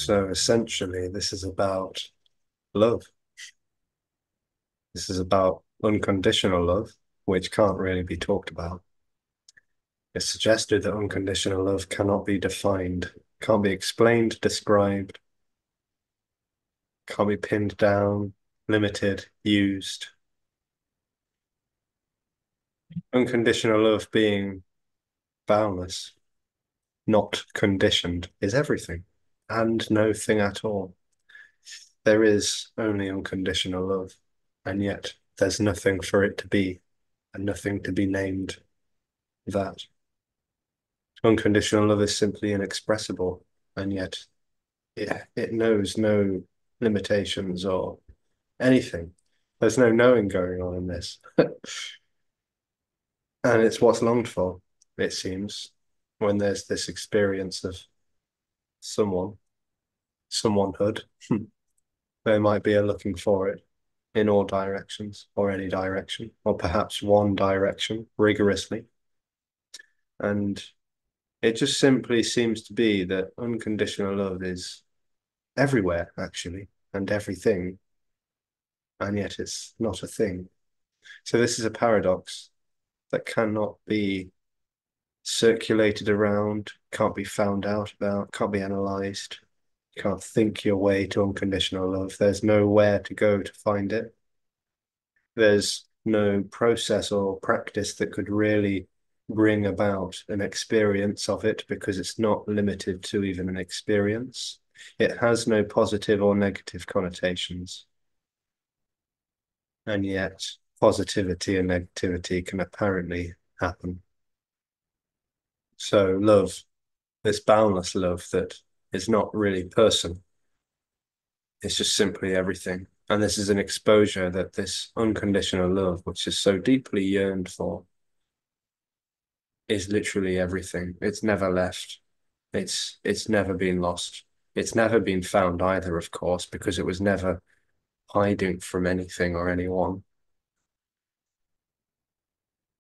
So essentially, this is about love. This is about unconditional love, which can't really be talked about. It's suggested that unconditional love cannot be defined, can't be explained, described, can't be pinned down, limited, used. Unconditional love being boundless, not conditioned, is everything and no thing at all. There is only unconditional love, and yet there's nothing for it to be and nothing to be named that. Unconditional love is simply inexpressible, and yet it knows no limitations or anything. There's no knowing going on in this. And it's what's longed for, it seems, when there's this experience of someone, someonehood. There might be a looking for it in all directions or any direction, or perhaps one direction rigorously. And it just simply seems to be that unconditional love is everywhere, actually, and everything, and yet it's not a thing. So this is a paradox that cannot be circulated around, can't be found out about, can't be analyzed. You can't think your way to unconditional love. There's nowhere to go to find it. There's no process or practice that could really bring about an experience of it because it's not limited to even an experience. It has no positive or negative connotations. And yet positivity and negativity can apparently happen. So love, this boundless love that is not really person, it's just simply everything. And this is an exposure that this unconditional love, which is so deeply yearned for, is literally everything. It's never left. It's never been lost. It's never been found either, of course, because it was never hiding from anything or anyone.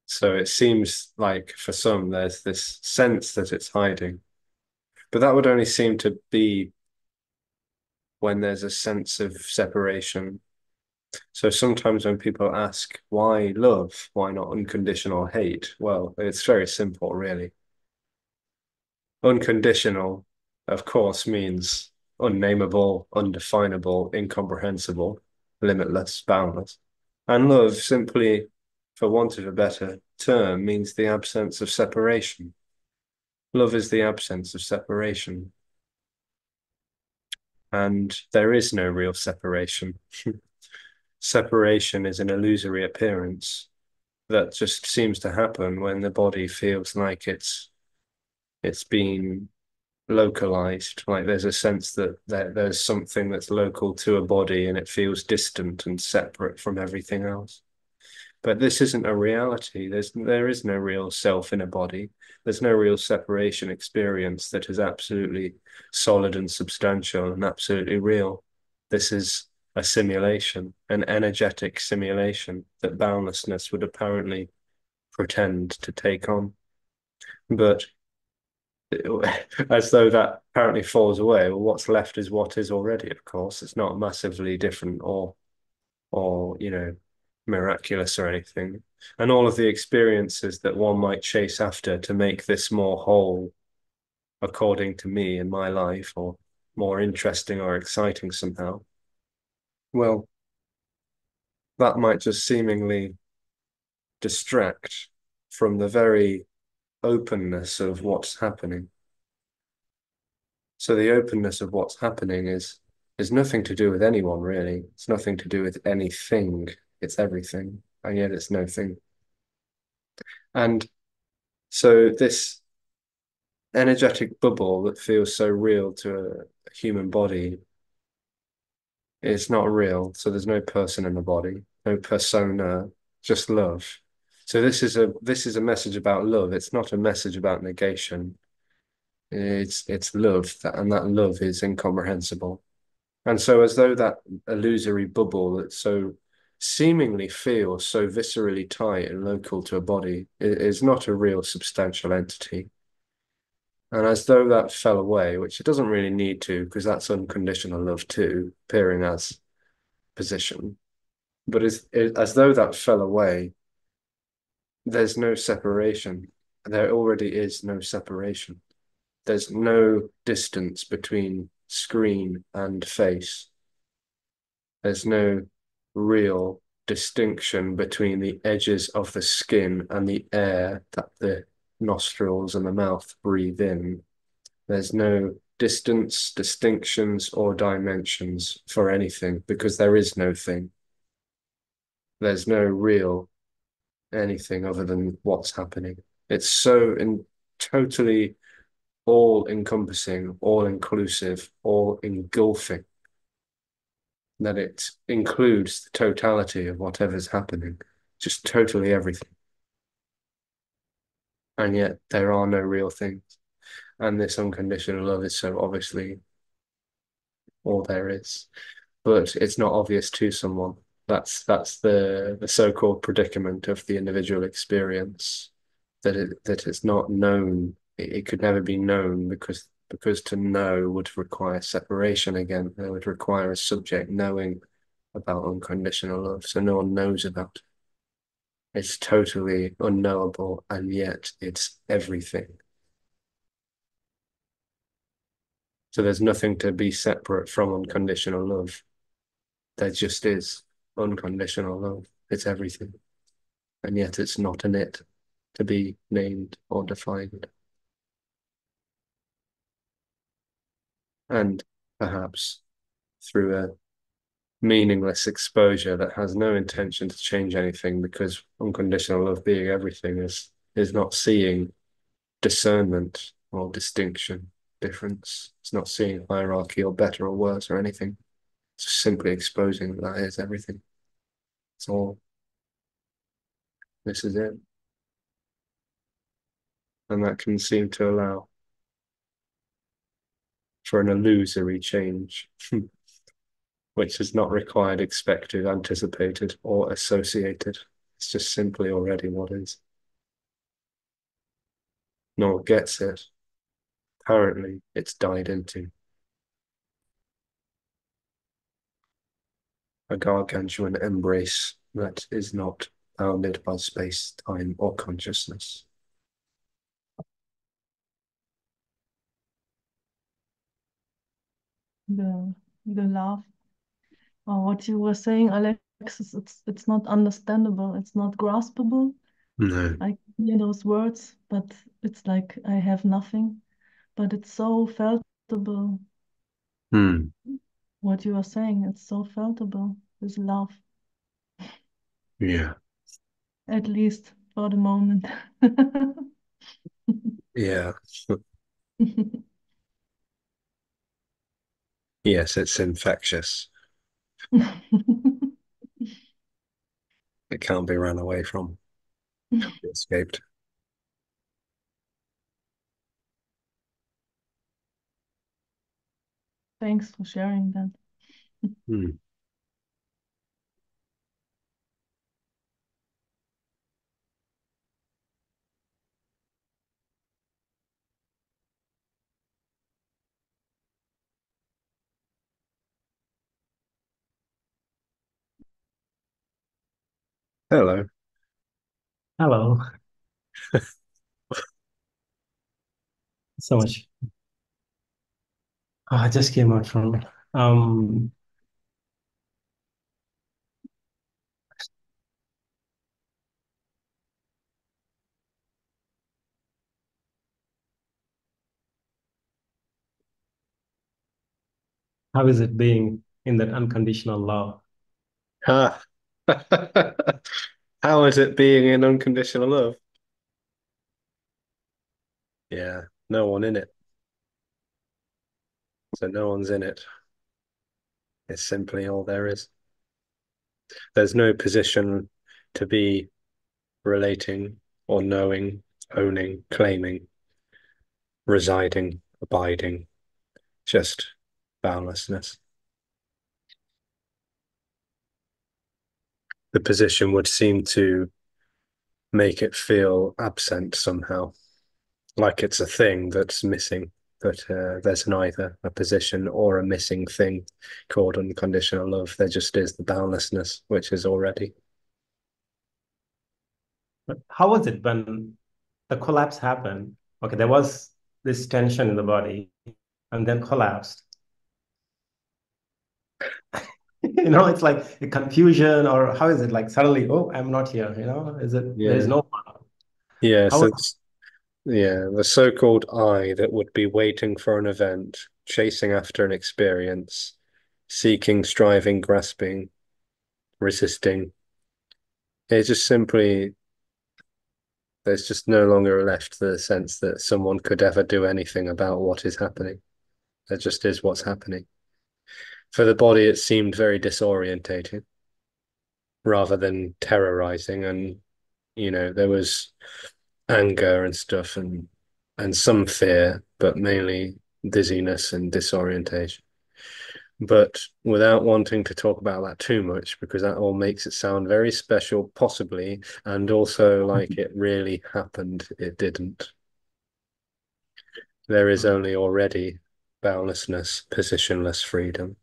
So it seems like for some there's this sense that it's hiding, but that would only seem to be when there's a sense of separation. So sometimes when people ask, why love? Why not unconditional hate? Well, it's very simple, really. Unconditional, of course, means unnameable, undefinable, incomprehensible, limitless, boundless. And love, simply, for want of a better term, means the absence of separation. Love is the absence of separation. And there is no real separation. Separation is an illusory appearance that just seems to happen when the body feels like it's been localized. Like there's a sense that there's something that's local to a body and it feels distant and separate from everything else. But this isn't a reality. There is no real self in a body. There's no real separation experience that is absolutely solid and substantial and absolutely real. This is a simulation, an energetic simulation that boundlessness would apparently pretend to take on. But as though that apparently falls away, well, what's left is what is already, of course. It's not massively different or miraculous or anything. And all of the experiences that one might chase after to make this more whole, according to me in my life, or more interesting or exciting somehow, well, that might just seemingly distract from the very openness of what's happening. So the openness of what's happening is nothing to do with anyone, really. It's nothing to do with anything. It's everything, and yet it's no thing. And so this energetic bubble that feels so real to a human body is not real. So there's no person in the body, no persona, just love. So this is a message about love. It's not a message about negation. It's love, and that love is incomprehensible. And so as though that illusory bubble that so seemingly feels so viscerally tight and local to a body is not a real substantial entity. And as though that fell away, which it doesn't really need to, because that's unconditional love too, appearing as position. But as though that fell away, there's no separation. There already is no separation. There's no distance between screen and face. There's no real distinction between the edges of the skin and the air that the nostrils and the mouth breathe in. There's no distance, distinctions, or dimensions for anything because there is no thing. There's no real anything other than what's happening. It's so totally all encompassing, all inclusive, all engulfing that it includes the totality of whatever's happening, just totally everything. And yet there are no real things. And this unconditional love is so obviously all there is. But it's not obvious to someone. That's the so-called predicament of the individual experience, that it's not known. It could never be known because to know would require separation again. It would require a subject knowing about unconditional love. So no one knows about it. It's totally unknowable, and yet it's everything. So there's nothing to be separate from unconditional love. There just is unconditional love. It's everything. And yet it's not an it to be named or defined. And perhaps through a meaningless exposure that has no intention to change anything, because unconditional love being everything is not seeing discernment or distinction, difference. It's not seeing hierarchy or better or worse or anything. It's just simply exposing that that is everything. It's all. This is it. And that can seem to allow for an illusory change, which is not required, expected, anticipated, or associated. It's just simply already what is. No one gets it. Apparently, it's died into a gargantuan embrace that is not bounded by space, time, or consciousness. The love, or what you were saying, Alexis, it's not understandable, it's not graspable. No. I hear those words, but it's like I have nothing. But it's so feltable. Hmm. What you are saying, it's so feltable. This love, Yeah. at least for the moment. Yeah. Yes, it's infectious. It can't be run away from, can't be escaped. Thanks for sharing that. Hmm. Hello. Hello, so much. Oh, I just came out from. Um, how is it being in that unconditional love? Ah. How is it being in unconditional love? Yeah, no one in it. So no one's in it. It's simply all there is. There's no position to be relating or knowing, owning, claiming, residing, abiding, just boundlessness. The position would seem to make it feel absent somehow, like it's a thing that's missing, but there's neither a position or a missing thing called unconditional love. There just is the boundlessness, which is already. But how was it when the collapse happened? Okay, there was this tension in the body and then collapsed. It's like a confusion, or how is it like suddenly, oh, I'm not here, is it, there is Yeah. no, Yeah, how, so yeah, the so-called I that would be waiting for an event, chasing after an experience, seeking, striving, grasping, resisting. It's just simply, there's just no longer left the sense that someone could ever do anything about what is happening. There just is what's happening. For the body, it seemed very disorientating rather than terrorizing. And, there was anger and stuff and some fear, but mainly dizziness and disorientation. But without wanting to talk about that too much, because that all makes it sound very special, possibly, and also like it really happened, it didn't. There is only already boundlessness, positionless freedom.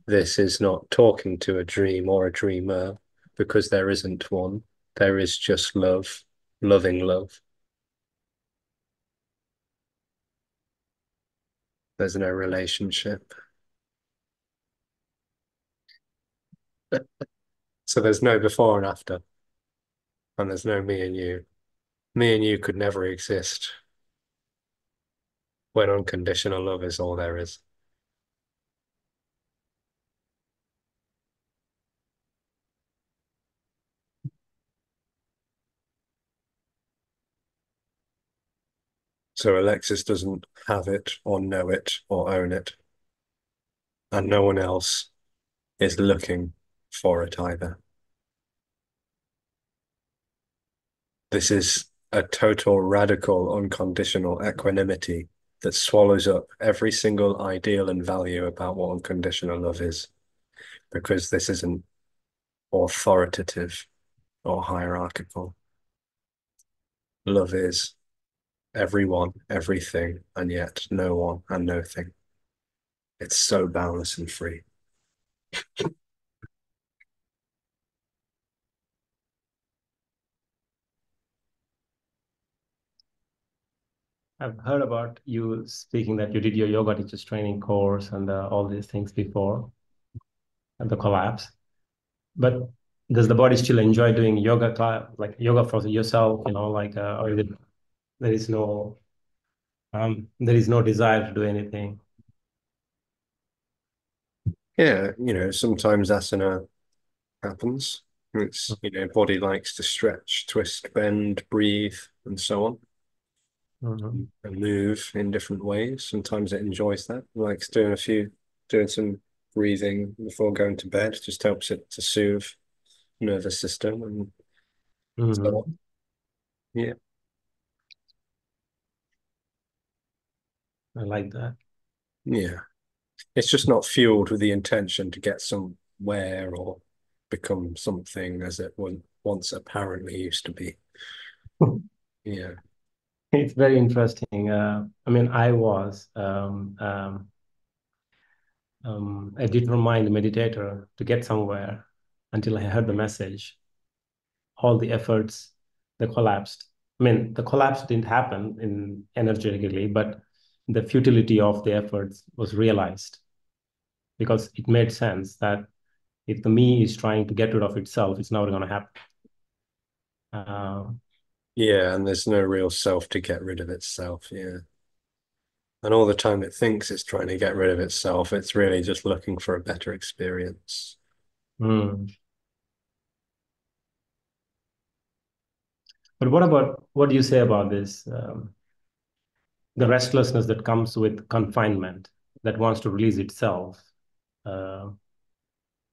This is not talking to a dream or a dreamer, because there isn't one. There is just love, loving love. There's no relationship. So there's no before and after, and there's no me and you. Me and you could never exist when unconditional love is all there is. So Alexis doesn't have it or know it or own it, and no one else is looking for it either. This is a total, radical, unconditional equanimity that swallows up every single ideal and value about what unconditional love is, because this isn't authoritative or hierarchical. Love is everyone, everything, and yet no one and no thing. It's so boundless and free. I've heard about you speaking that you did your yoga teachers training course and all these things before and the collapse. But does the body still enjoy doing yoga class, like yoga for yourself, or is it, there is no there is no desire to do anything? Yeah, sometimes asana happens. It's, body likes to stretch, twist, bend, breathe, and so on, Mm-hmm. and move in different ways. Sometimes it enjoys that. It likes doing some breathing before going to bed. Just helps it to soothe nervous system and so Mm-hmm. on. Yeah. I like that. Yeah. It's just not fueled with the intention to get somewhere or become something as it once apparently used to be. Yeah. It's very interesting. I mean, I was a determined meditator to get somewhere until I heard the message. All the efforts, they collapsed. I mean, the collapse didn't happen in energetically, but the futility of the efforts was realized because it made sense that if the me is trying to get rid of itself, it's never going to happen. Uh, Yeah, and there's no real self to get rid of itself. Yeah. And all the time it thinks it's trying to get rid of itself, it's really just looking for a better experience. hmm. But what do you say about this? The restlessness that comes with confinement that wants to release itself uh,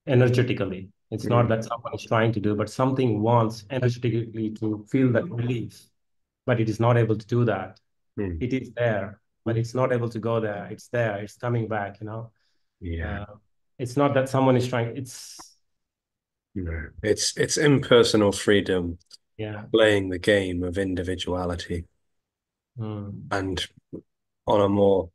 energetically. It's not Mm. that someone is trying to do, but something wants energetically to feel that relief, but it is not able to do that. Mm. It is there, but it's not able to go there. It's there. It's coming back. Yeah. Uh, it's not that someone is trying. No. It's impersonal freedom Yeah. playing the game of individuality. Mm. And on a more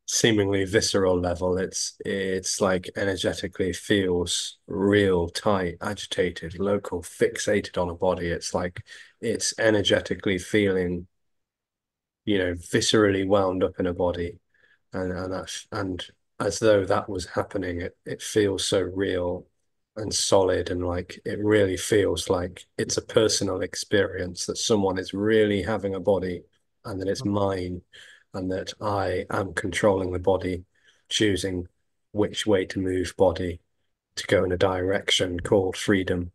seemingly visceral level, it's like energetically feels real, tight, agitated, local, fixated on a body. It's like it's energetically feeling, viscerally wound up in a body, and as though that was happening, it feels so real and solid, and like it really feels like it's a personal experience that someone is really having a body, and that it's mine, and that I am controlling the body, choosing which way to move body to go in a direction called freedom.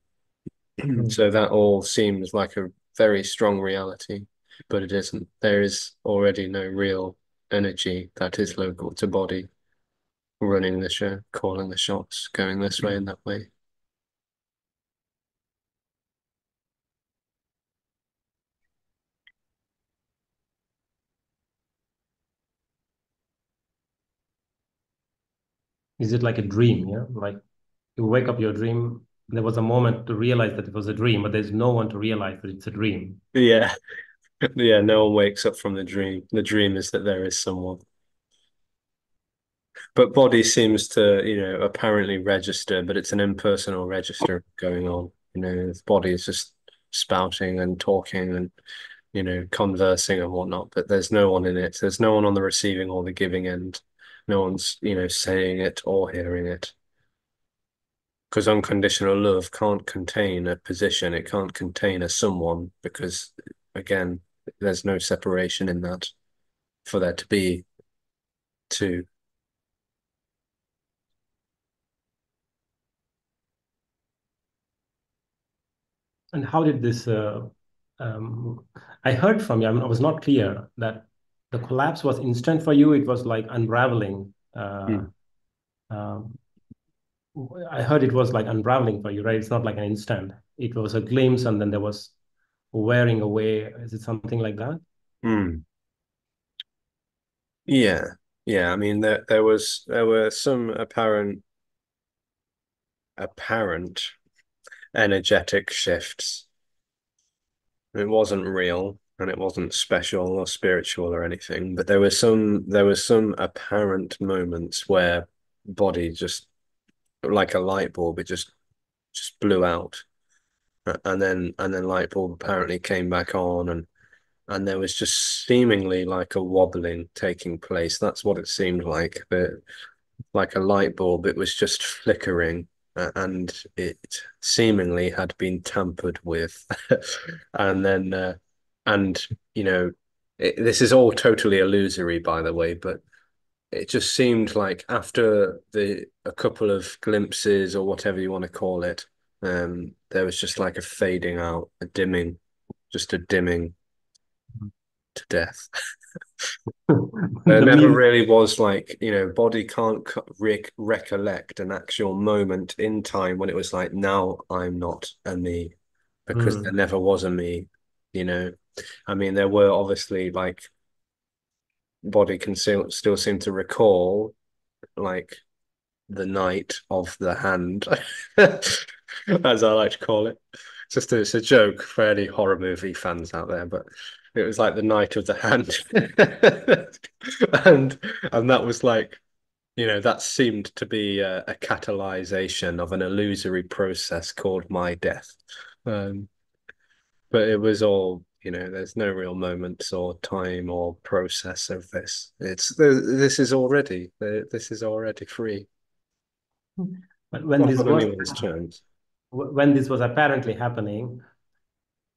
Mm. So that all seems like a very strong reality, but it isn't. There is already no real energy that is local to body, running the show, calling the shots, going this way and that way. Is it like a dream? Yeah, like you wake up your dream. There was a moment to realize that it was a dream, but there's no one to realize that it's a dream. Yeah. Yeah, no one wakes up from the dream. The dream is that there is someone. But body seems to, apparently register, but it's an impersonal register going on. The body is just spouting and talking and conversing and whatnot, but there's no one in it. There's no one on the receiving or the giving end. No one's, saying it or hearing it. Because unconditional love can't contain a position, it can't contain a someone, because again, there's no separation in that for there to be two. And how did this? Um, I heard from you. I was not clear that the collapse was instant for you. It was like unraveling. Hmm. Um, I heard it was like unraveling for you, right? It's not like an instant. It was a glimpse, and then there was wearing away. Is it something like that? Hmm. Yeah. Yeah. I mean, there were some apparent energetic shifts. It wasn't real and it wasn't special or spiritual or anything, but there was some apparent moments where body just like a light bulb, it just blew out. And then light bulb apparently came back on, and there was just seemingly like a wobbling taking place. That's what it seemed like. Like a light bulb, it was just flickering, and it seemingly had been tampered with. And then, and this is all totally illusory, by the way, but it just seemed like after the a couple of glimpses or whatever you want to call it, there was just like a fading out, a dimming, just a dimming to death. There The never meaning. really was like, body can't recollect an actual moment in time when it was like, now I'm not a me, because there Hmm. never was a me, you know. I mean, there were obviously like body can still seem to recall like the night of the hand, as I like to call it. It's a joke for any horror movie fans out there, but it was like the night of the hand, and that was like that seemed to be a catalyzation of an illusory process called my death. Um, but it was all there's no real moments or time or process of this. This is already free. But when Not this on was anyone's terms. when this was apparently happening,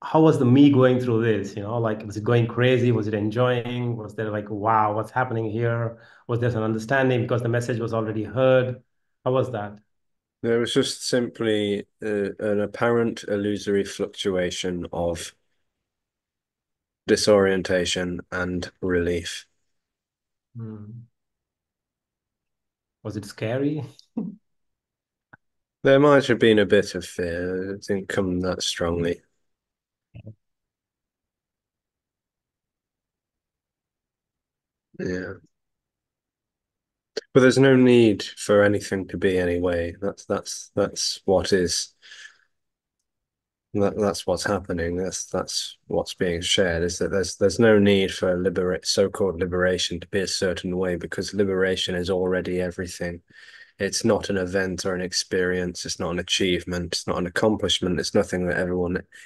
how was the me going through this? Like, was it going crazy? Was it enjoying? Was there like, wow, what's happening here? Was there an understanding because the message was already heard? How was that? There was just simply an apparent illusory fluctuation of disorientation and relief. Hmm. Was it scary? There might have been a bit of fear. It didn't come that strongly. Yeah. But there's no need for anything to be anyway. That's what is. That's what's happening. That's what's being shared, is that there's no need for so-called liberation to be a certain way, because liberation is already everything. It's not an event or an experience. It's not an achievement. It's not an accomplishment. It's nothing that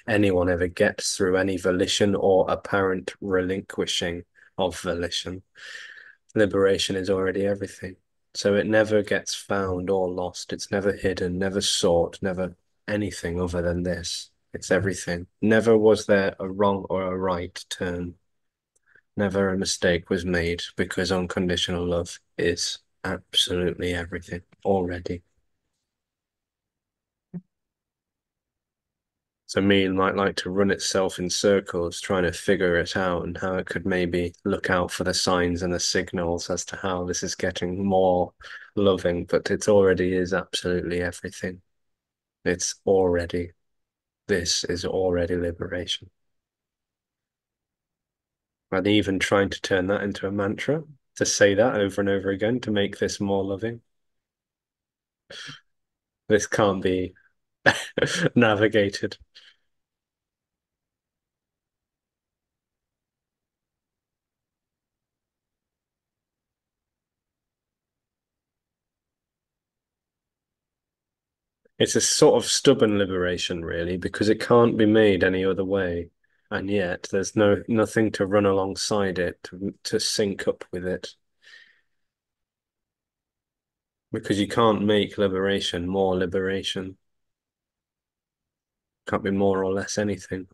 anyone ever gets through any volition or apparent relinquishing of volition. Liberation is already everything. So it never gets found or lost. It's never hidden, never sought, never anything other than this. It's everything. Never was there a wrong or a right turn. Never a mistake was made, because unconditional love is absolutely everything already. So me might like to run itself in circles, trying to figure it out and how it could maybe look out for the signs and the signals as to how this is getting more loving, but it already is absolutely everything. It's already, this is already liberation. And even trying to turn that into a mantra, to say that over and over again, to make this more loving. This can't be navigated. It's a sort of stubborn liberation, really, because it can't be made any other way. And yet there's nothing to run alongside it, to sync up with it. Because you can't make liberation more liberation. Can't be more or less anything.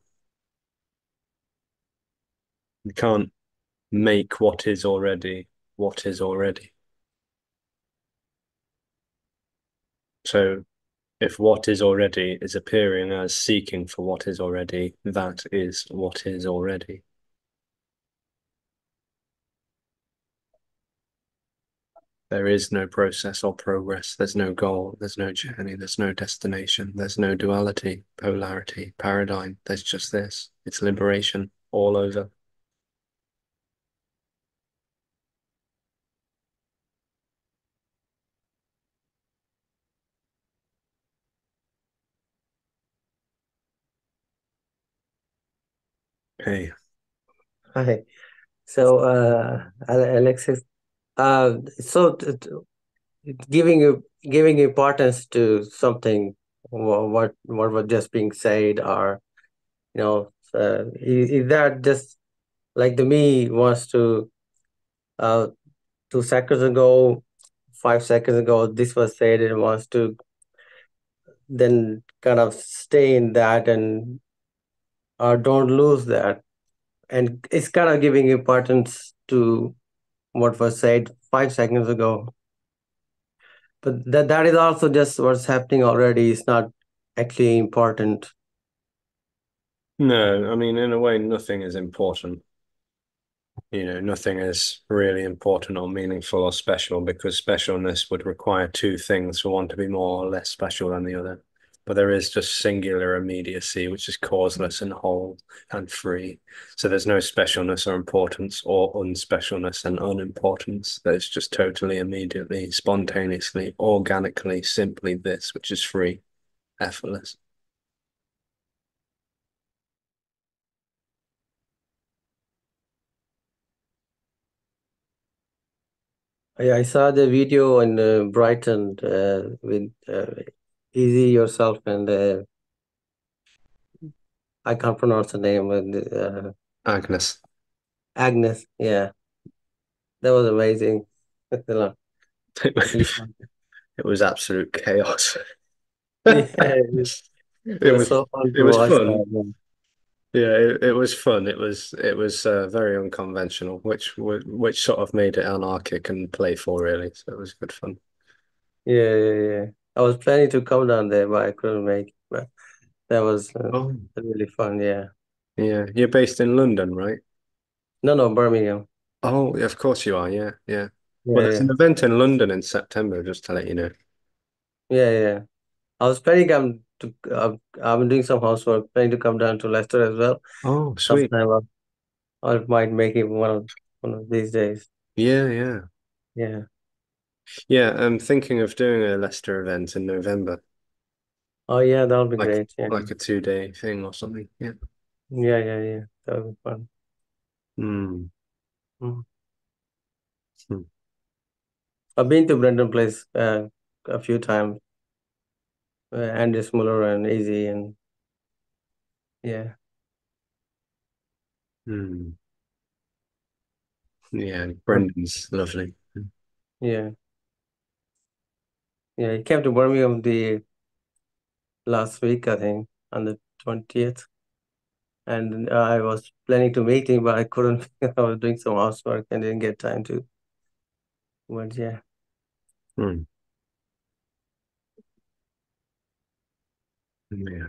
You can't make what is already what is already. So if what is already is appearing as seeking for what is already, that is what is already. There is no process or progress. There's no goal. There's no journey. There's no destination. There's no duality, polarity, paradigm. There's just this. It's liberation all over. Hey, Hi. So, Alexis, so giving importance to something, what was just being said, or is that just like the me wants to, 2 seconds ago, 5 seconds ago, this was said, and wants to then kind of stay in that and or don't lose that, and it's kind of giving importance to what was said 5 seconds ago. But that is also just what's happening already. It's not actually important. no, I mean, in a way, nothing is important. Nothing is really important or meaningful or special, because specialness would require two things for one to be more or less special than the other. But there is just singular immediacy, which is causeless and whole and free. So there's no specialness or importance or unspecialness and unimportance. There's just totally, immediately, spontaneously, organically, simply this, which is free, effortless. I saw the video in Brighton with Easy Yourself and I can't pronounce the name, Agnes. Agnes. Yeah, that was amazing. Really It fun. was absolute chaos. Yeah, it It was was so fun it to was watch fun. that. Yeah, it was fun. It was very unconventional, which sort of made it anarchic and playful, really. So it was good fun. Yeah, yeah, yeah. I was planning to come down there, but I couldn't make it. But that was Oh, really fun. Yeah. yeah. You're based in London, right? No, no, Birmingham. Oh, yeah, of course you are. Yeah, yeah. Well, Yeah, there's an yeah, event in London in September, just to let you know. yeah, yeah. I was planning I've been doing some housework, planning to come down to Leicester as well Oh, sweet. sometime. I might make it one of these days. Yeah, yeah. Yeah. Yeah, I'm thinking of doing a Leicester event in November. Oh yeah, that'll be like great. Yeah. like a 2-day thing or something. Yeah. Yeah. That'll be fun. Mm. Mm. Hmm. I've been to Brendan Place a few times. Andy Smuller and Easy and yeah. Hmm. Yeah, But Brendan's lovely. yeah. Yeah, he came to Birmingham the last week, I think, on the 20th. And I was planning to meet him, but I couldn't. I was doing some housework and didn't get time to. But yeah. Hmm. Yeah.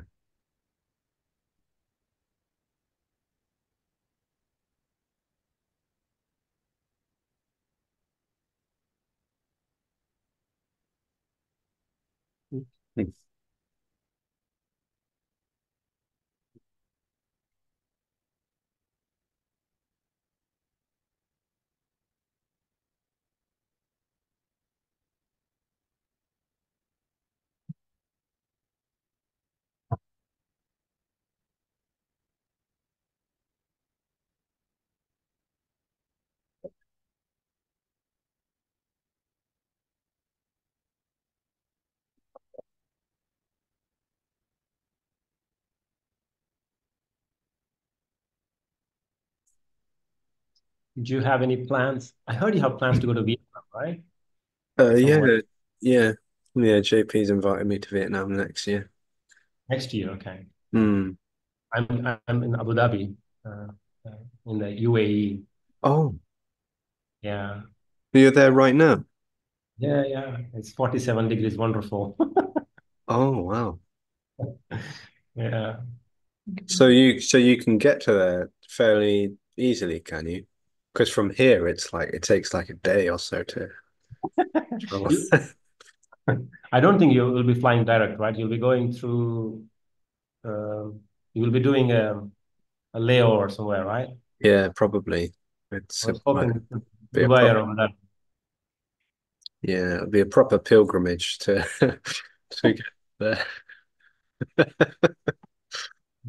Hmm. Do you have any plans? I heard you have plans to go to Vietnam, right? Yeah, Somewhere yeah, yeah. JP's invited me to Vietnam next year. next year. Okay. Hmm. I'm in Abu Dhabi, uh, uh, in the UAE. Oh, Yeah. you're there right now? Yeah. It's 47 degrees, wonderful. Oh, wow. Yeah. So you can get to there fairly easily, can you? Because from here, it's like it takes like a day or so to travel. You, I don't think you will be flying direct, right? You'll be going through, you will be doing a layover somewhere, right? Yeah, probably. I It's was might hoping be a Dubai proper, around that. yeah, it'll be a proper pilgrimage to to get there.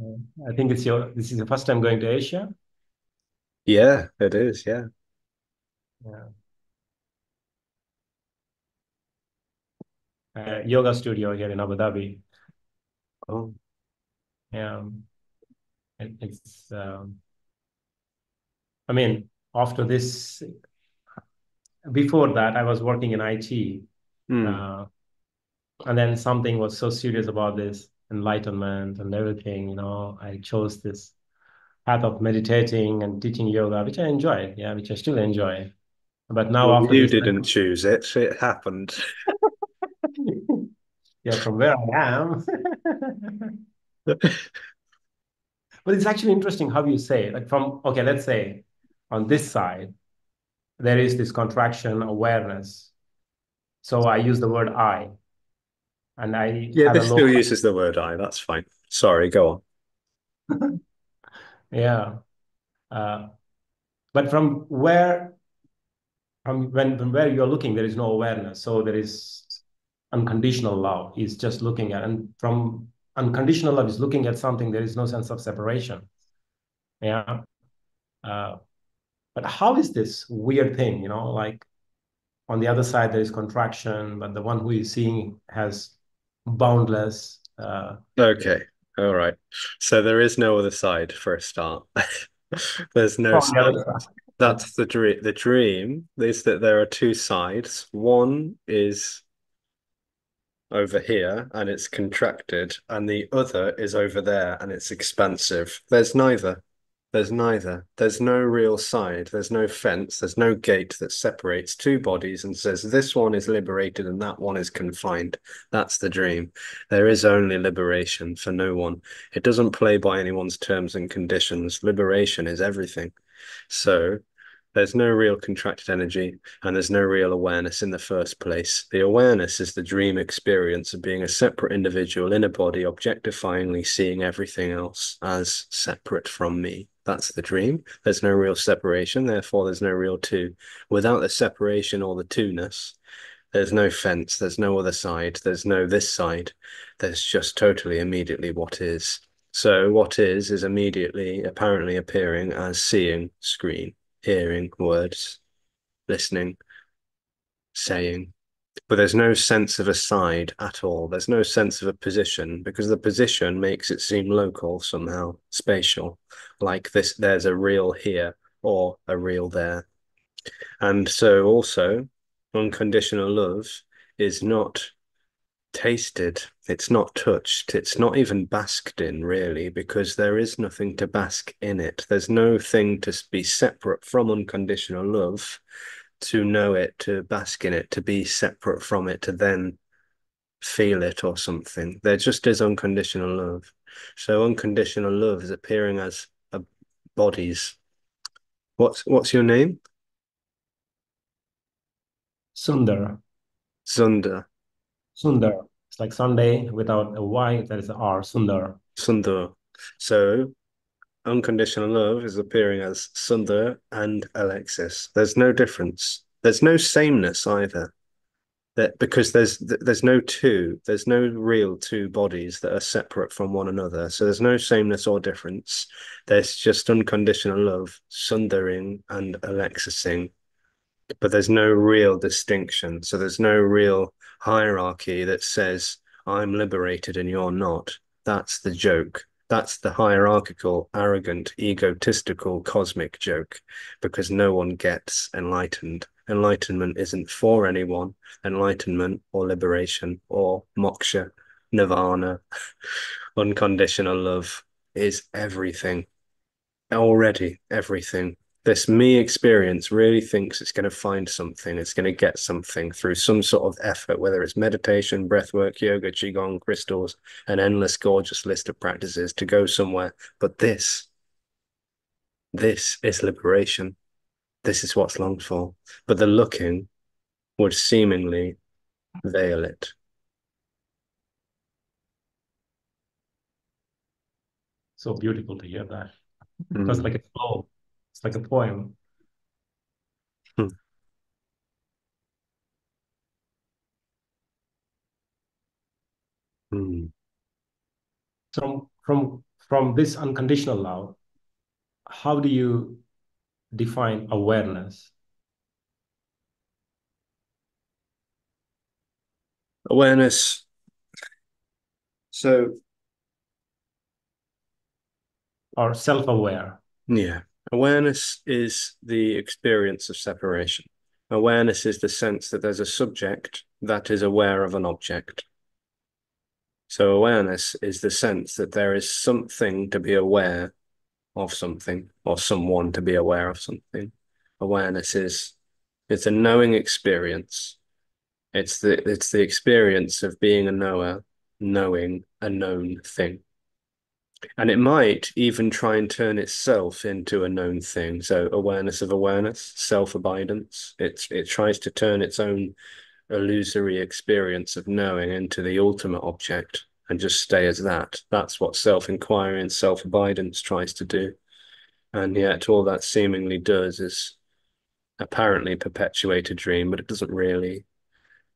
I think this is the first time going to Asia. Yeah, it is. Yeah. Yeah. Yoga studio here in Abu Dhabi. Oh. Yeah. It's, I mean, after this, before that, I was working in IT. Hmm. Uh, and then something was so serious about this enlightenment and everything, I chose this path of meditating and teaching yoga, which I enjoy. Yeah, which I still enjoy. But now Well, after you this, didn't choose it. It happened. yeah, from where I am. But it's actually interesting how you say, like okay, let's say on this side, there is this contraction awareness. So I use the word I, and I Yeah, have a this still local, uses the word I. That's fine. Sorry, go on. yeah. Uh, but from where you're looking, there is no awareness. So there is unconditional love. He's just looking at, and from unconditional love is looking at something, there is no sense of separation. Yeah. Uh, but how is this weird thing, like on the other side, there is contraction, but the one who is seeing has boundless. Okay. All right. So there is no other side for a start. There's no On the side. other side. That's the dream. The dream is that there are two sides. One is over here and it's contracted, and the other is over there and it's expansive. There's neither. There's neither. There's no real side. There's no fence. There's no gate that separates two bodies and says this one is liberated and that one is confined. That's the dream. There is only liberation for no one. It doesn't play by anyone's terms and conditions. Liberation is everything. So there's no real contracted energy and there's no real awareness in the first place. The awareness is the dream experience of being a separate individual in a body, objectifyingly seeing everything else as separate from me. That's the dream. There's no real separation, therefore, there's no real two. Without the separation or the two-ness, there's no fence, there's no other side, there's no this side. There's just totally immediately what is. So what is immediately apparently appearing as seeing screen, hearing words, listening, saying. But there's no sense of a side at all. There's no sense of a position because the position makes it seem local somehow, spatial, like this, there's a real here or a real there. And so also, unconditional love is not tasted, it's not touched, it's not even basked in, really, because there is nothing to bask in it. There's no thing to be separate from unconditional love, to know it, to bask in it, to be separate from it, to then feel it or something. There just is unconditional love. So unconditional love is appearing as a bodies. What's your name? Sundar. Sundar. Sundar. It's like Sunday without a Y, that is a R, Sundar. Sundar. So unconditional love is appearing as Sundar and Alexis. There's no difference. There's no sameness either. That because there's no two, there's no real two bodies that are separate from one another. So there's no sameness or difference. There's just unconditional love, Sundaring and Alexising, but there's no real distinction. So there's no real hierarchy that says I'm liberated and you're not. That's the joke. That's the hierarchical, arrogant, egotistical, cosmic joke, because no one gets enlightened. Enlightenment isn't for anyone. Enlightenment or liberation or moksha, nirvana, unconditional love is everything. Already everything. This me experience really thinks it's going to find something, it's going to get something through some sort of effort, whether it's meditation, breathwork, yoga, qigong, crystals, an endless, gorgeous list of practices to go somewhere. But this is liberation. This is what's longed for. But the looking would seemingly veil it. So beautiful to hear that. Because like a flow, it's like a poem. Mm. Mm. From this unconditional love, how do you define awareness? Awareness. So Or self-aware? yeah, awareness is the experience of separation. Awareness is the sense that there's a subject that is aware of an object. So awareness is the sense that there is something to be aware of something, or someone to be aware of something. Awareness is it's a knowing experience. It's the experience of being a knower, knowing a known thing. And it might even try and turn itself into a known thing. So awareness of awareness, self-abidance. It tries to turn its own illusory experience of knowing into the ultimate object and just stay as that. That's what self-inquiry and self-abidance tries to do. And yet all that seemingly does is apparently perpetuate a dream, but it doesn't really.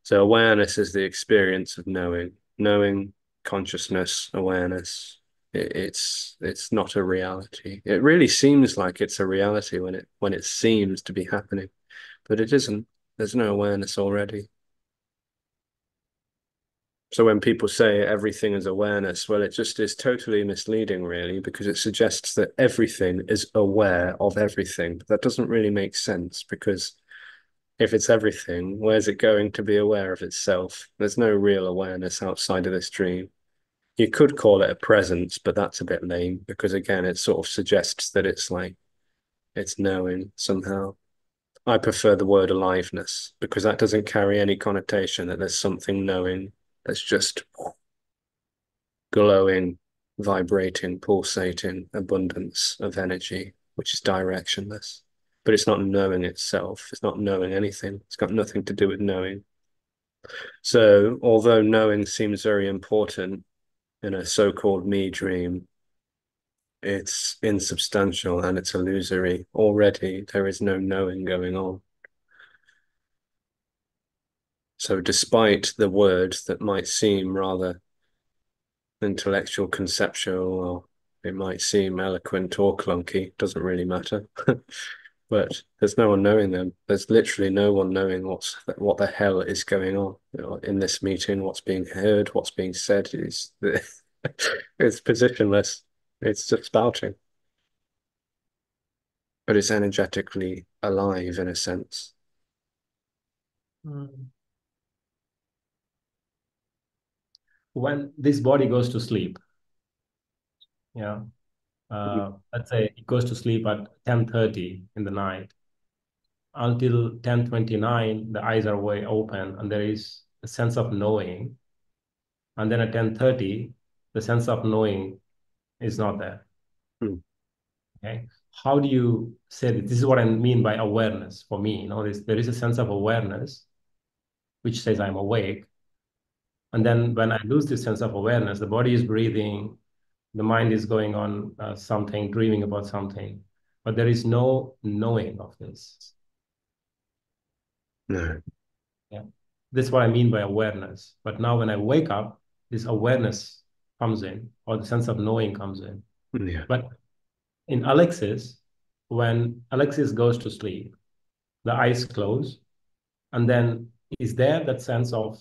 So awareness is the experience of knowing, knowing, consciousness, awareness. It's not a reality. It really seems like it's a reality when it seems to be happening, but it isn't. There's no awareness already. So when people say everything is awareness, well, it just is totally misleading, really, because it suggests that everything is aware of everything. But that doesn't really make sense because if it's everything, where's it going to be aware of itself? There's no real awareness outside of this dream. You could call it a presence, but that's a bit lame because again, it sort of suggests that it's like it's knowing somehow. I prefer the word aliveness because that doesn't carry any connotation that there's something knowing that's just glowing, vibrating, pulsating abundance of energy, which is directionless. But it's not knowing itself. It's not knowing anything. It's got nothing to do with knowing. So, although knowing seems very important in a so-called me dream, it's insubstantial and it's illusory. Already, there is no knowing going on. So, despite the words that might seem rather intellectual, conceptual, or it might seem eloquent or clunky, doesn't really matter. But there's no one knowing them. There's literally no one knowing what the hell is going on in this meeting, what's being heard, what's being said is it's positionless. It's just spouting. But it's energetically alive in a sense. When this body goes to sleep, yeah, let's say it goes to sleep at 10:30 in the night. Until 10:29, the eyes are way open and there is a sense of knowing. And then at 10:30, the sense of knowing is not there. Okay. How do you say that? This is what I mean by awareness for me. There is a sense of awareness which says I'm awake. And then when I lose this sense of awareness, the body is breathing, the mind is going on something, dreaming about something, but there is no knowing of this. No. Yeah. This is what I mean by awareness. But now when I wake up, this awareness comes in, or the sense of knowing comes in. Yeah. But in Alexis, when Alexis goes to sleep, the eyes close, and then is there that sense of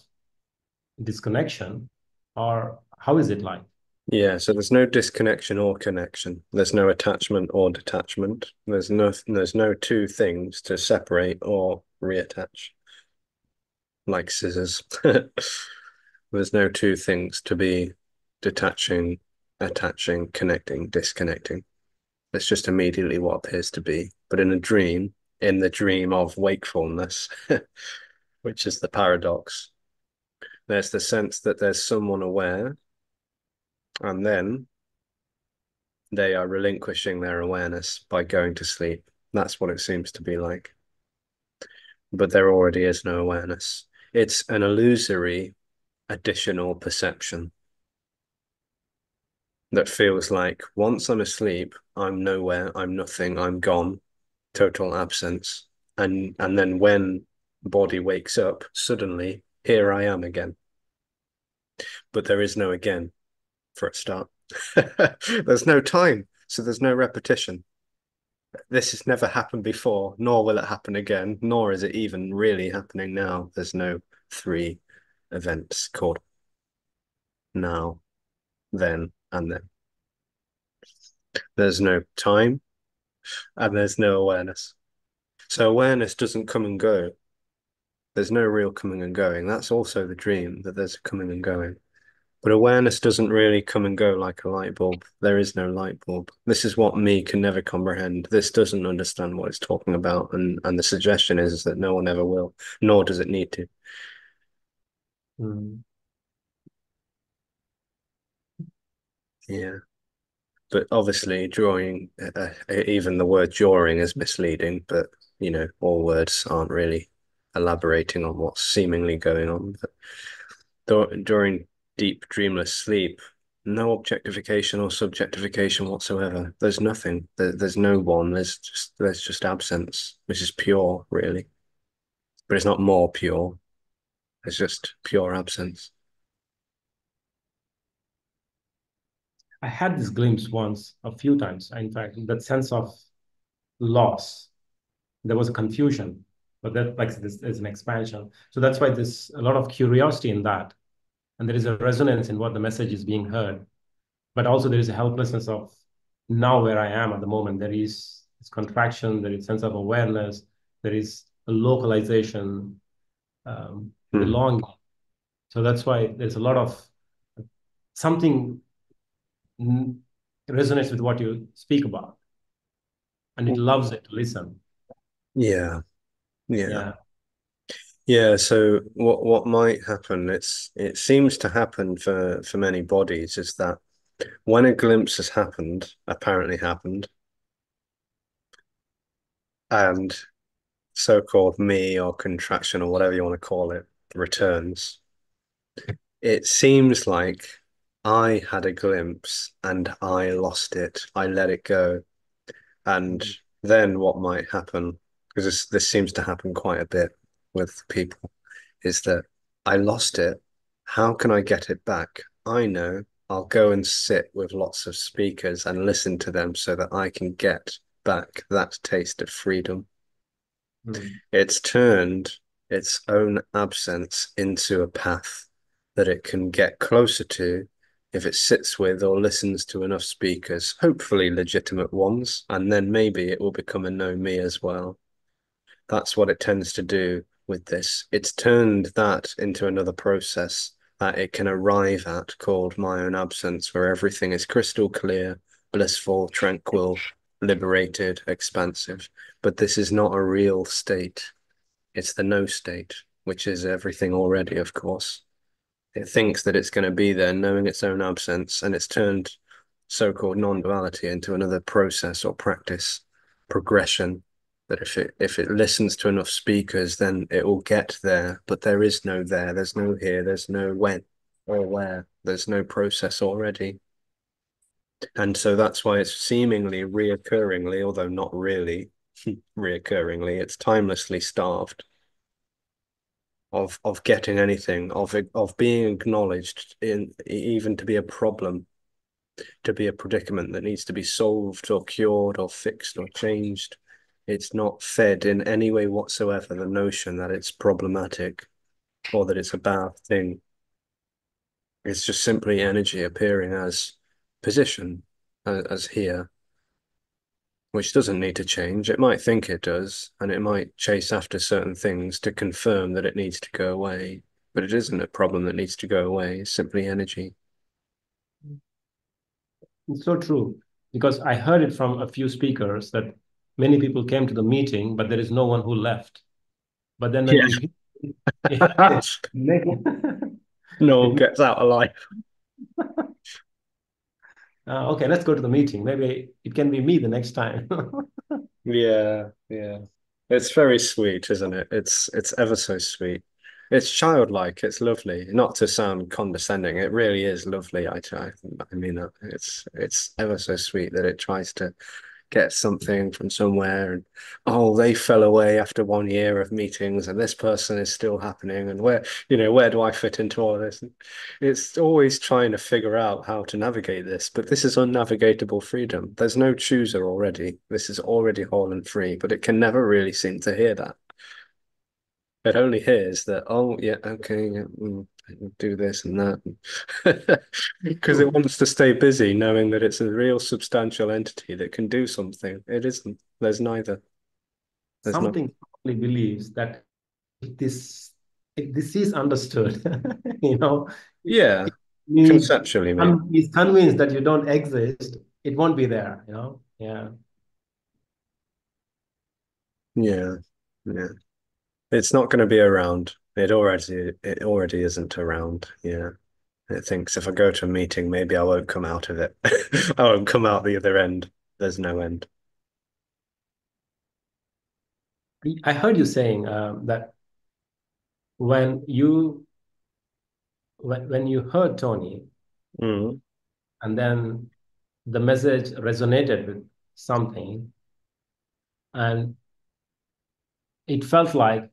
disconnection, or how is it like? Yeah, so there's no disconnection or connection. There's no attachment or detachment. There's no two things to separate or reattach, like scissors. There's no two things to be detaching, attaching, connecting, disconnecting. It's just immediately what appears to be. But in a dream, in the dream of wakefulness, which is the paradox, there's the sense that there's someone aware, and then they are relinquishing their awareness by going to sleep. That's what it seems to be like. But there already is no awareness. It's an illusory additional perception that feels like once I'm asleep, I'm nowhere, I'm nothing, I'm gone, total absence. And then when body wakes up, suddenly here I am again. But there is no again for a start. There's no time, so there's no repetition. This has never happened before, nor will it happen again, nor is it even really happening now. There's no three events called now, then, and then. There's no time and there's no awareness. So awareness doesn't come and go. There's no real coming and going. That's also the dream, that there's a coming and going. But awareness doesn't really come and go like a light bulb. There is no light bulb. This is what me can never comprehend. This doesn't understand what it's talking about. And the suggestion is that no one ever will, nor does it need to. Yeah. But obviously drawing, even the word drawing is misleading, but all words aren't really elaborating on what's seemingly going on. But during deep dreamless sleep, no objectification or subjectification whatsoever. There's nothing. There's no one. There's just absence, which is pure, really. But it's not more pure. It's just pure absence. I had this glimpse once, a few times, in fact, that sense of loss. There was a confusion, but that like this is an expansion. So that's why there's a lot of curiosity in that. And there is a resonance in what the message is being heard. But also there is a helplessness of now where I am at the moment. There is this contraction, there is sense of awareness, there is a localization, belonging. So that's why there's a lot of something resonates with what you speak about. And it loves it to listen. Yeah. Yeah. Yeah. Yeah, so what might happen, it seems to happen for many bodies, is that when a glimpse has happened, apparently happened, and so-called me or contraction or whatever you want to call it returns, it seems like I had a glimpse and I lost it. I let it go. And then what might happen, because this seems to happen quite a bit with people, is that I lost it. How can I get it back? I know I'll go and sit with lots of speakers and listen to them so that I can get back that taste of freedom. It's turned its own absence into a path that it can get closer to if it sits with or listens to enough speakers, hopefully legitimate ones, and then maybe it will become a know me as well. That's what it tends to do with this. It's turned that into another process that it can arrive at called my own absence, where everything is crystal clear, blissful, tranquil, liberated, expansive. But this is not a real state. It's the no state, which is everything already, of course. It thinks that it's going to be there, knowing its own absence, and it's turned so-called non-duality into another process or practice, progression, that if it listens to enough speakers, then it will get there. But there is no there, there's no here, there's no when or where, there's no process already. And so that's why it's seemingly reoccurringly, although not really reoccurringly, it's timelessly starved of getting anything, of being acknowledged in even to be a problem, to be a predicament that needs to be solved or cured or fixed or changed. It's not fed in any way whatsoever the notion that it's problematic or that it's a bad thing. It's just simply energy appearing as position, as here, which doesn't need to change. It might think it does, and it might chase after certain things to confirm that it needs to go away, but it isn't a problem that needs to go away. It's simply energy. It's so true, because I heard it from a few speakers that many people came to the meeting, but there is no one who left. But then when Yeah. you No one gets out alive. okay, let's go to the meeting. Maybe it can be me the next time. Yeah, yeah. It's very sweet, isn't it? It's ever so sweet. It's childlike. It's lovely. Not to sound condescending, it really is lovely. I mean that. It's ever so sweet that it tries to get something from somewhere, and oh, they fell away after 1 year of meetings and this person is still happening, and where do I fit into all this? And it's always trying to figure out how to navigate this, but this is unnavigatable freedom. There's no chooser already. This is already whole and free, but it can never really seem to hear that. It only hears that, oh yeah, okay, yeah, do this and that, because it wants to stay busy, knowing that it's a real substantial entity that can do something. It isn't. There's neither. There's not. Something probably believes that if this is understood, you know, Yeah, me conceptually, maybe. is convinced that you don't exist, it won't be there, you know? Yeah. Yeah, yeah. It's not going to be around. It already isn't around. Yeah. It thinks if I go to a meeting, maybe I won't come out of it. I won't come out the other end. There's no end. I heard you saying that when you when you heard Tony, Mm. and then the message resonated with something, and it felt like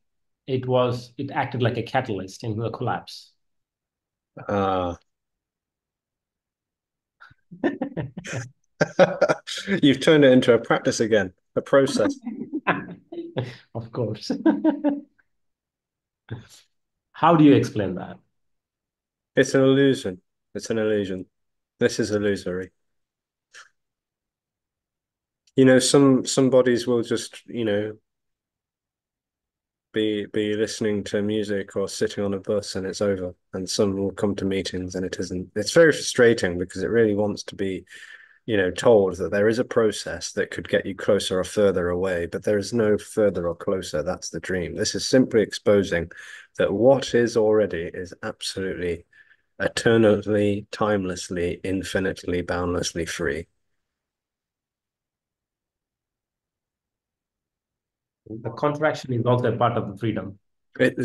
it acted like a catalyst into the collapse. Ah. You've turned it into a practice again, a process. Of course. How do you explain that? It's an illusion. It's an illusion. This is illusory. Some bodies will just, be listening to music or sitting on a bus and it's over. And some will come to meetings and it isn't. It's very frustrating because it really wants to be, told that there is a process that could get you closer or further away, but there is no further or closer. That's the dream. This is simply exposing that what is already is absolutely eternally, timelessly, infinitely, boundlessly free. The contraction is also a part of the freedom.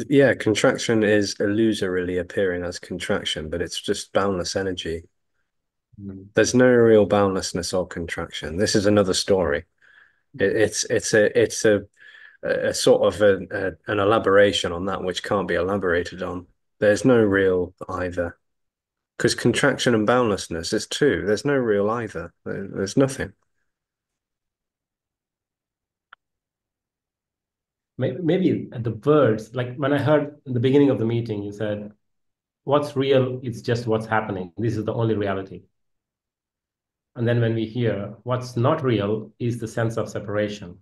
Yeah, contraction is illusorily appearing as contraction, but it's just boundless energy. There's no real boundlessness or contraction. This is another story. It's a sort of an elaboration on that which can't be elaborated on. There's no real either. Because contraction and boundlessness is two. There's no real either. There's nothing. Maybe the words, like when I heard in the beginning of the meeting, you said, what's real is just what's happening. This is the only reality. And then when we hear what's not real is the sense of separation.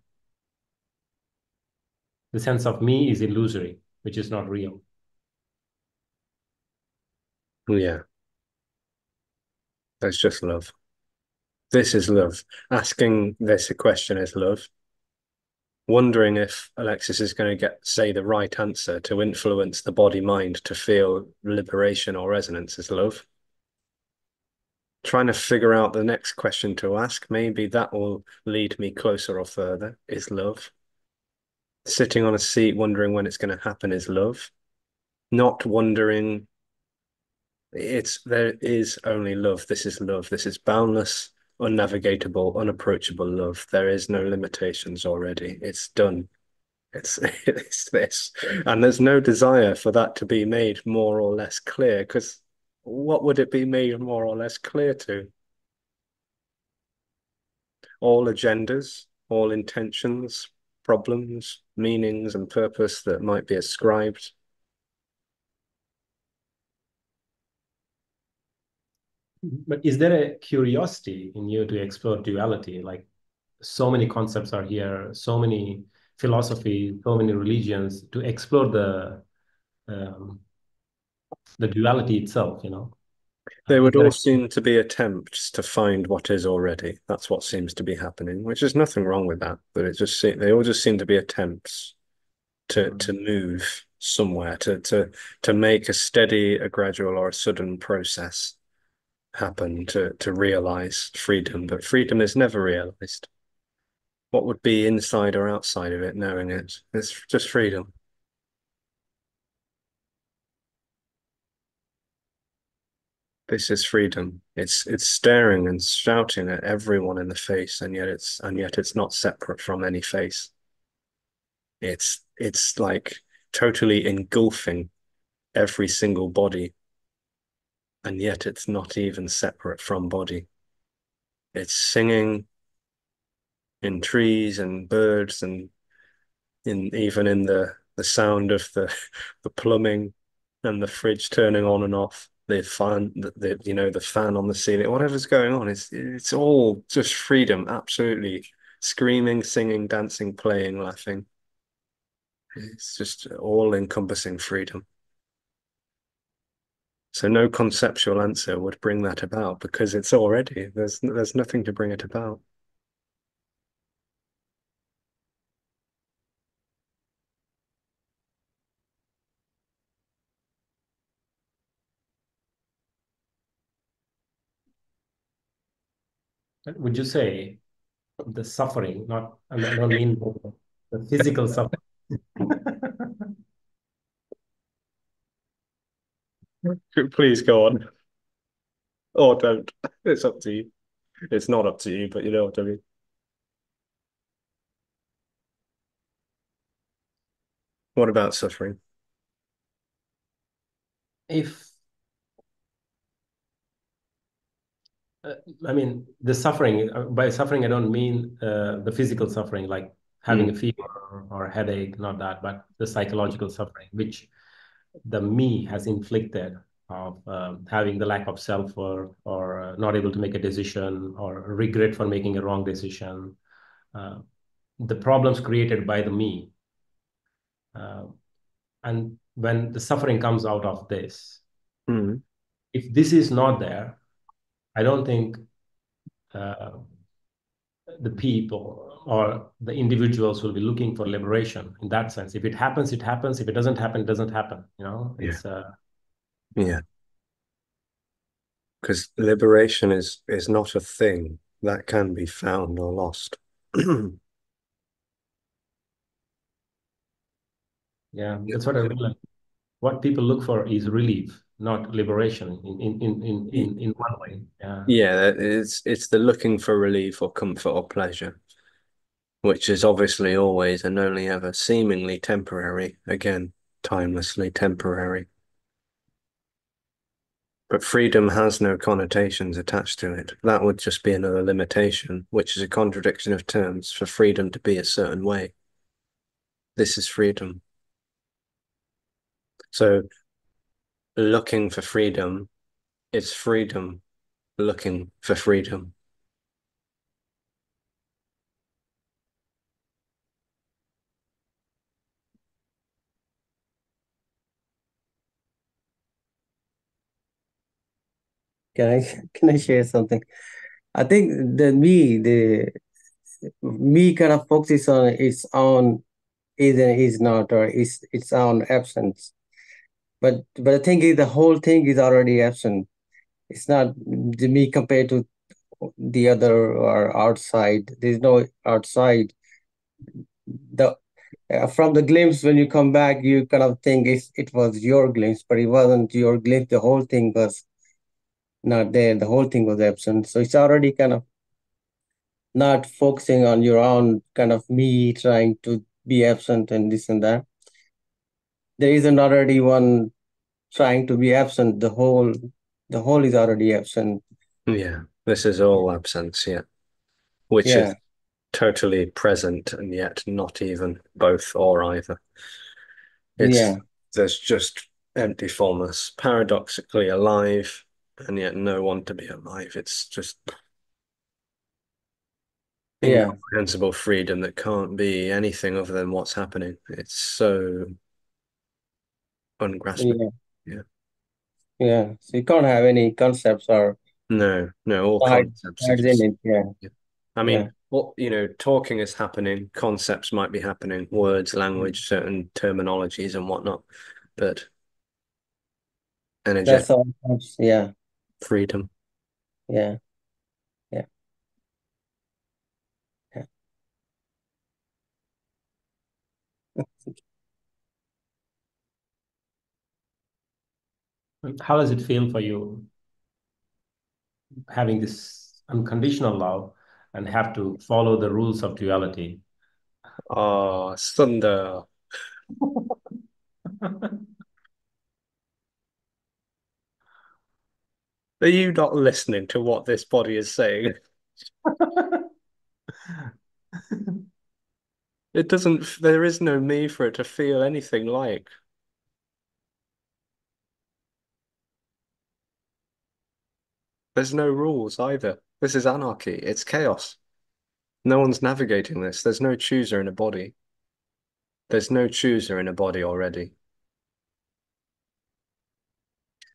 The sense of me is illusory, which is not real. Yeah, that's just love. This is love. Asking this a question is love. Wondering if Alexis is going to say the right answer to influence the body mind to feel liberation or resonance is love. Trying to figure out the next question to ask, maybe that will lead me closer or further, is love. Sitting on a seat wondering when it's going to happen is love. Not wondering, there is only love. This is love. This is boundless, unnavigatable, unapproachable love. There is no limitations already. It's done. It's this. And there's no desire for that to be made more or less clear, because what would it be made more or less clear to? All agendas, all intentions, problems, meanings, and purpose that might be ascribed. But is there a curiosity in you to explore duality? Like so many concepts are here, so many philosophies, so many religions to explore um, the duality itself, you know? They Is would there all seem to be attempts to find what is already. That's what seems to be happening, which is nothing wrong with that. But they all just seem to be attempts to move somewhere, to make a steady, a gradual, or a sudden process happen to realize freedom. But freedom is never realized. What would be inside or outside of it, knowing it? It's just freedom. This is freedom. It's staring and shouting at everyone in the face, and yet it's not separate from any face. It's like totally engulfing every single body, and yet it's not even separate from body. It's singing in trees and birds, and even in the sound of the plumbing and the fridge turning on and off, the fan, the fan on the ceiling, whatever's going on, it's all just freedom, absolutely screaming, singing, dancing, playing, laughing. It's just all encompassing freedom. So no conceptual answer would bring that about because it's already, there's nothing to bring it about. would you say the suffering, not, and I don't mean the physical suffering. Please go on. Or don't. It's up to you. It's not up to you, but you know what I mean. What about suffering? If I mean the suffering, by suffering I don't mean the physical suffering like having a fever or a headache, not that, but the psychological suffering which the me has inflicted of having the lack of self-worth or not able to make a decision or regret for making a wrong decision, uh, the problems created by the me. And when the suffering comes out of this, Mm. if this is not there, I don't think uh, the people or the individuals will be looking for liberation in that sense. If it happens, it happens. If it doesn't happen, it doesn't happen. You know, Yeah. it's Yeah. Because liberation is not a thing that can be found or lost. yeah, that's what I realized. What people look for is relief, not liberation in one way. Yeah. Yeah, it's the looking for relief or comfort or pleasure, which is obviously always and only ever seemingly temporary, again, timelessly temporary. But freedom has no connotations attached to it. That would just be another limitation, which is a contradiction of terms for freedom to be a certain way. This is freedom. So looking for freedom is freedom looking for freedom. Can I share something? I think the me kind of focuses on its own is and is not, or its own absence. But the thing is, the whole thing is already absent. It's not the me compared to the other or outside. There's no outside. The From the glimpse, when you come back, you kind of think it was your glimpse, but it wasn't your glimpse. The whole thing was not there. The whole thing was absent. So it's already kind of not focusing on your own kind of me trying to be absent and this and that. There isn't already one trying to be absent. The whole is already absent. Yeah, this is all absence, yeah, which Yeah, is totally present and yet not even both or either. yeah, There's just empty formless, paradoxically alive, and yet no one to be alive. It's just yeah, incomprehensible freedom that can't be anything other than what's happening. It's so ungraspable. yeah, Yeah. yeah. So you can't have any concepts or No, all side concepts are sides in just, it. Yeah, yeah. I yeah. mean, what, talking is happening, concepts might be happening, words, language, certain terminologies and whatnot, but energetic That's all. Yeah, freedom. yeah, yeah, yeah. How does it feel for you having this unconditional love and have to follow the rules of duality? Oh, thunder. Are you not listening to what this body is saying? It doesn't, there is no me for it to feel anything like. There's no rules either. This is anarchy. It's chaos. No one's navigating this. There's no chooser in a body. There's no chooser in a body already.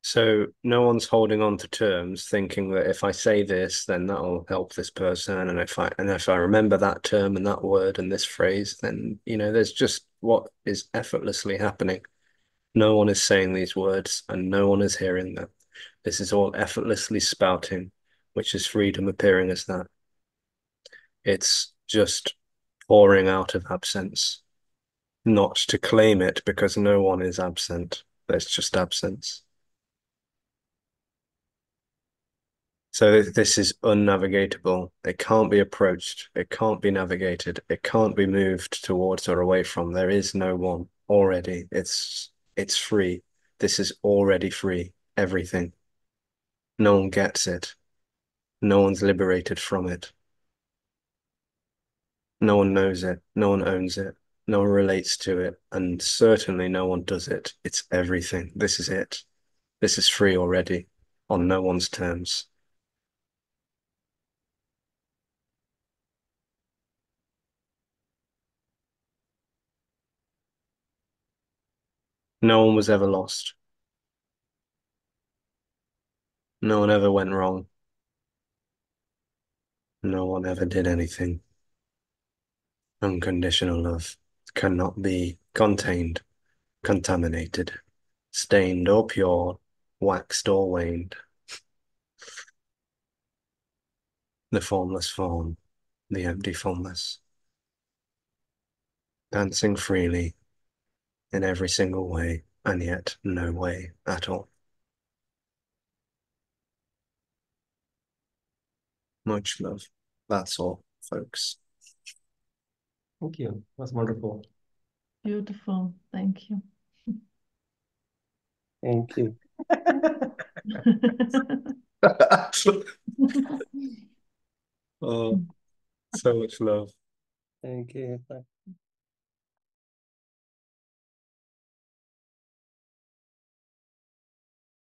So no one's holding on to terms, thinking that if I say this, then that'll help this person. And if I remember that term and that word and this phrase, then there's just what is effortlessly happening. No one is saying these words and no one is hearing them. This is all effortlessly spouting, which is freedom appearing as that. It's just pouring out of absence, not to claim it because no one is absent. There's just absence. So this is unnavigatable. It can't be approached. It can't be navigated. It can't be moved towards or away from. There is no one already. It's free. This is already free. Everything. No one gets it. No one's liberated from it. No one knows it. No one owns it. No one relates to it. And certainly no one does it. It's everything. This is it. This is free already on no one's terms. No one was ever lost. No one ever went wrong. No one ever did anything. Unconditional love cannot be contained, contaminated, stained or pure, waxed or waned. The formless form, the empty formless, dancing freely in every single way, and yet no way at all. Much love. That's all, folks. Thank you. That's wonderful. Beautiful. Thank you. Thank you. Oh, so much love. Thank you. Bye.